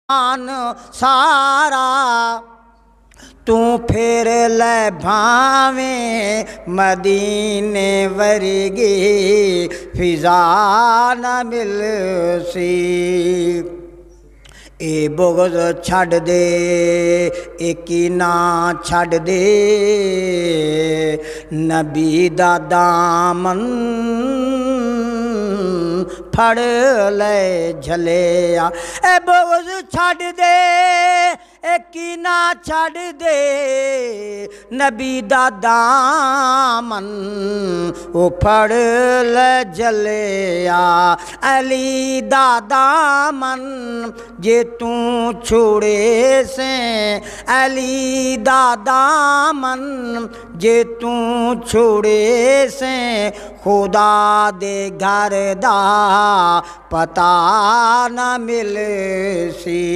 सारा तू फिर ले भावे मदीने वर्गी फिजा न मिल सी। ए बुग़्ज़ छड़ दे ए कीना छड़ दे नबी दा दामन फड़ ले झलिया। ए बुग़्ज़ छड़ दे ए कीना छड़ दे नबी दा दामन ओ फड़ ले झलिया। अली दा दामन जे तू छोड़े से अली दा दामन जे तू छोड़े से खुदा दे घर दा पता न मिल सी।